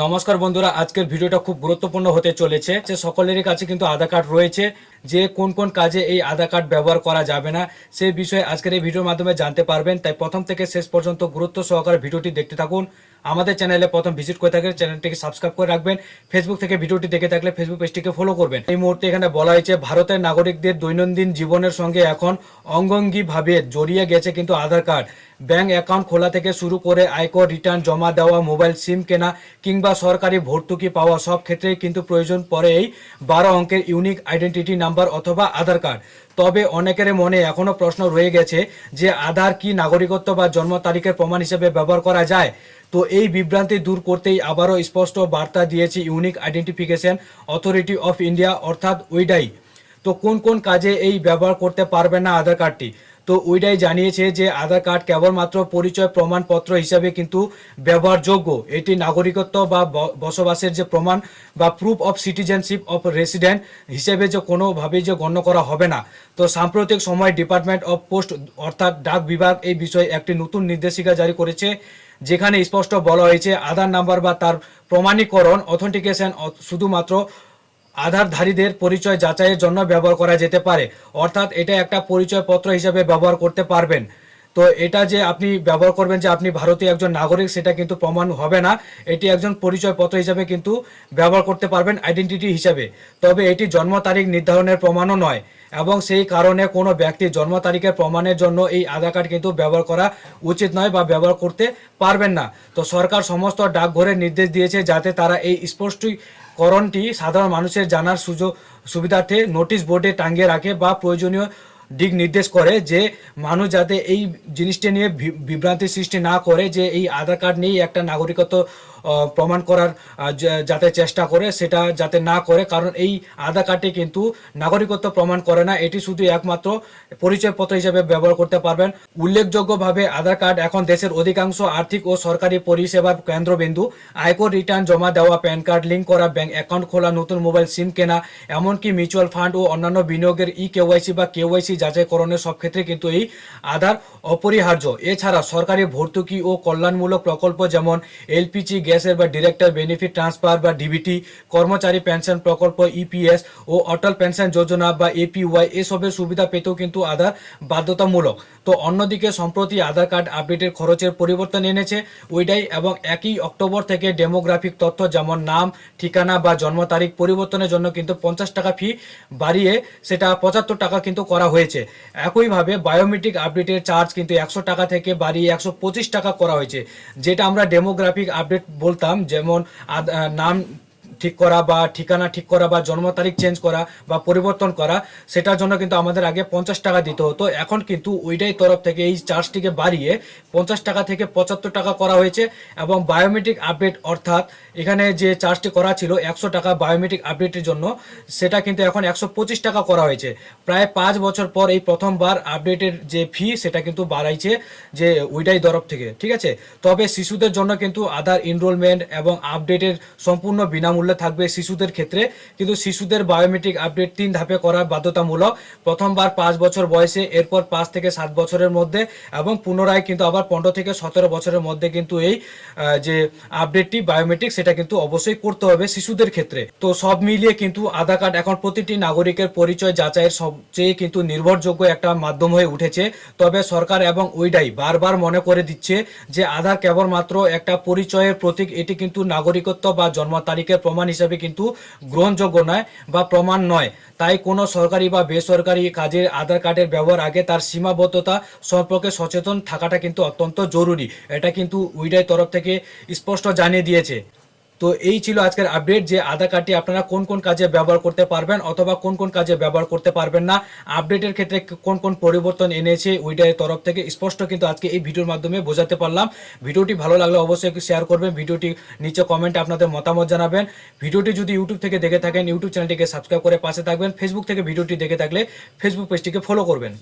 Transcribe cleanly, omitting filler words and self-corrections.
নমস্কার বন্ধুরা, আজকের ভিডিওটা খুব গুরুত্বপূর্ণ হতে চলেছে। যে সকলেরই কাছে কিন্তু আধার কার্ড রয়েছে, যে কোন কোন কাজে এই আধার কার্ড ব্যবহার করা যাবে না সেই বিষয়ে আজকের এই ভিডিওর মাধ্যমে জানতে পারবেন। তাই প্রথম থেকে শেষ পর্যন্ত গুরুত্ব সহকারে ভিডিওটি দেখতে থাকুন। আমাদের চ্যানেলে প্রথম ভিজিট করে থাকলে চ্যানেলটিকে সাবস্ক্রাইব করে রাখবেন। ফেসবুক থেকে ভিডিওটি দেখে থাকলে ফেসবুক পেজটিকে ফলো করবেন। এই মুহূর্তে এখানে বলা হয়েছে ভারতের নাগরিকদের দৈনন্দিন জীবনের সঙ্গে এখন অঙ্গাঙ্গিভাবে জড়িয়ে গেছে কিন্তু আধার কার্ড। ব্যাংক অ্যাকাউন্ট খোলা থেকে শুরু করে আয়কর রিটার্ন জমা দেওয়া, মোবাইল সিম কেনা কিংবা সরকারি ভর্তুকি পাওয়া সব ক্ষেত্রেই কিন্তু প্রয়োজন পড়ে এই 12 অঙ্কের ইউনিক আইডেন্টিটি নাম্বার অথবা আধার কার্ড। তবে অনেকের মনে এখনও প্রশ্ন রয়ে গেছে যে আধার কি নাগরিকত্ব বা জন্ম তারিখের প্রমাণ হিসেবে ব্যবহার করা যায়। তো এই বিভ্রান্তি দূর করতেই আবারও স্পষ্ট বার্তা দিয়েছে unique identification authority of India অর্থাৎ উইডাই। তো কোন কোন কাজে এই ব্যবহার করতে পারবে না আধার কার্ডটি। তো ওইটাই জানিয়েছে যে আধার কার্ড কেবলমাত্র পরিচয় প্রমাণপত্র হিসাবে কিন্তু ব্যবহারযোগ্য। এটি নাগরিকত্ব বা বসবাসের যে প্রমাণ বা proof of citizenship of resident হিসেবে যে কোনোভাবেই যে গণ্য করা হবে না। তো সাম্প্রতিক সময় ডিপার্টমেন্ট অফ পোস্ট অর্থাৎ ডাক বিভাগ এই বিষয়ে একটি নতুন নির্দেশিকা জারি করেছে, যেখানে স্পষ্ট বলা হয়েছে আধার নাম্বার বা তার প্রমাণীকরণ অথেন্টিকেশন শুধুমাত্র আধারধারীদের পরিচয় যাচাইয়ের জন্য ব্যবহার করা যেতে পারে। অর্থাৎ এটা একটা পরিচয়পত্র হিসাবে ব্যবহার করতে পারবেন। তো এটা যে আপনি ব্যবহার করবেন যে আপনি ভারতীয় একজন নাগরিক সেটা কিন্তু প্রমাণ হবে না। এটি একজন পরিচয়পত্র হিসাবে কিন্তু ব্যবহার করতে পারবেন আইডেন্টিটি হিসাবে। তবে এটি জন্ম তারিখ নির্ধারণের প্রমাণও নয়, এবং সেই কারণে কোনো ব্যক্তির জন্ম তারিখের প্রমাণের জন্য এই আধার কার্ড কিন্তু ব্যবহার করা উচিত নয় বা ব্যবহার করতে পারবেন না। তো সরকার সমস্ত ডাকঘরের নির্দেশ দিয়েছে যাতে তারা এই স্পষ্টীকরণটি সাধারণ মানুষের জানার সুবিধার্থে নোটিশ বোর্ডে টাঙিয়ে রাখে বা প্রয়োজনীয় দিক নির্দেশ করে, যে মানুষ যাতে এই জিনিসটা নিয়ে বিভ্রান্তি সৃষ্টি না করে যে এই আধার কার্ড নিয়েই একটা নাগরিকত্ব প্রমাণ করার যাতে চেষ্টা করে, সেটা যাতে না করে। কারণ এই আধার কার্ডটি কিন্তু নাগরিকত্ব প্রমাণ করে না, এটি শুধু একমাত্র পরিচয়পত্র হিসেবে ব্যবহার করতে পারবেন। উল্লেখযোগ্যভাবে আধার কার্ড এখন দেশের অধিকাংশ আর্থিক ও সরকারি পরিষেবার কেন্দ্রবিন্দু। আয়কর রিটার্ন জমা দেওয়া, প্যান কার্ড লিঙ্ক করা, ব্যাংক অ্যাকাউন্ট খোলা, নতুন মোবাইল সিম কেনা, এমনকি মিউচুয়াল ফান্ড ও অন্যান্য বিনিয়োগের কেওয়াইসি বা কেওয়াইসি যাচাইকরণের সব ক্ষেত্রে কিন্তু এই আধার অপরিহার্য। এছাড়া সরকারি ভর্তুকি ও কল্যাণমূলক প্রকল্প যেমন এলপিজি গ্যাসের বা ডিরেক্টর বেনিফিট ট্রান্সফার বা ডিবিটি, কর্মচারী পেনশন প্রকল্প ইপিএস ও অটল পেনশন যোজনা বা এপিওয়াই এসবের সুবিধা পেতেও কিন্তু আধার বাধ্যতামূলক। তো অন্যদিকে সম্প্রতি আধার কার্ড আপডেটের খরচের পরিবর্তন এনেছে ওইটাই, এবং 1 অক্টোবর থেকে ডেমোগ্রাফিক তথ্য যেমন নাম, ঠিকানা বা জন্ম তারিখ পরিবর্তনের জন্য কিন্তু 50 টাকা ফি বাড়িয়ে সেটা 75 টাকা কিন্তু করা হয়েছে। একইভাবে বায়োমেট্রিক আপডেটের চার্জ কিন্তু 100 টাকা থেকে বাড়িয়ে 125 টাকা করা হয়েছে। যেটা আমরা ডেমোগ্রাফিক আপডেট বলতাম, যেমন নাম ঠিক করা বা ঠিকানা ঠিক করা বা জন্ম তারিখ চেঞ্জ করা বা পরিবর্তন করা, সেটার জন্য কিন্তু আমাদের আগে 50 টাকা দিতে হতো। এখন কিন্তু ওইটাই তরফ থেকে এই চার্জটিকে বাড়িয়ে 50 টাকা থেকে 75 টাকা করা হয়েছে। এবং বায়োমেট্রিক আপডেট অর্থাৎ এখানে যে চার্জটি করা ছিল 100 টাকা বায়োমেট্রিক আপডেটের জন্য, সেটা কিন্তু এখন 125 টাকা করা হয়েছে। প্রায় 5 বছর পর এই প্রথমবার আপডেটের যে ফি সেটা কিন্তু বাড়াইছে যে ওইটাই তরফ থেকে, ঠিক আছে। তবে শিশুদের জন্য কিন্তু আধার এনরোলমেন্ট এবং আপডেটের সম্পূর্ণ বিনামূল্যে থাকবে শিশুদের ক্ষেত্রে। কিন্তু শিশুদের বায়োমেট্রিক আপডেট 3 ধাপে করা বাধ্যতামূলক। প্রথমবার 5 বছর বয়সে, এরপর 5 থেকে 7 বছরের মধ্যে, এবং পুনরায় কিন্তু আবার 15 থেকে 17 বছরের মধ্যে কিন্তু এই যে আপডেটটি বায়োমেট্রিক সেটা কিন্তু অবশ্যই করতে হবে শিশুদের ক্ষেত্রে। তো সব মিলিয়ে কিন্তু আধার কার্ড এখন প্রতিটি নাগরিকের পরিচয় যাচাইয়ের সবচেয়ে কিন্তু নির্ভরযোগ্য একটা মাধ্যম হয়ে উঠেছে। তবে সরকার এবং ওইটাই বারবার মনে করে দিচ্ছে যে আধার কেবলমাত্র একটা পরিচয়ের প্রতীক, এটি কিন্তু নাগরিকত্ব বা জন্ম তারিখের প্রমাণ হিসাবে কিন্তু গ্রহণযোগ্য নয় বা প্রমাণ নয়। তাই কোনো সরকারি বা বেসরকারি কাজে আধার কার্ডের ব্যবহার আগে তার সীমাবদ্ধতা সম্পর্কে সচেতন থাকাটা কিন্তু অত্যন্ত জরুরি। এটা কিন্তু উইডাই তরফ থেকে স্পষ্ট জানিয়ে দিয়েছে। তো এই ছিল আজকের আপডেট, যে আধার কার্ডটি আপনারা কোন কোন কাজে ব্যবহার করতে পারবেন অথবা কোন কোন কাজে ব্যবহার করতে পারবেন না। আপডেটের ক্ষেত্রে কোন কোন পরিবর্তন এনেছে উইডাইয়ের তরফ থেকে স্পষ্ট কিন্তু আজকে এই ভিডিওর মাধ্যমে বোঝাতে পারলাম। ভিডিওটি ভালো লাগলে অবশ্যই একটু শেয়ার করবেন, ভিডিওটি নিচে কমেন্টে আপনাদের মতামত জানাবেন। ভিডিওটি যদি ইউটিউব থেকে দেখে থাকেন ইউটিউব চ্যানেলটিকে সাবস্ক্রাইব করে পাশে থাকবেন। ফেসবুক থেকে ভিডিওটি দেখে থাকলে ফেসবুক পেজটিকে ফলো করবেন।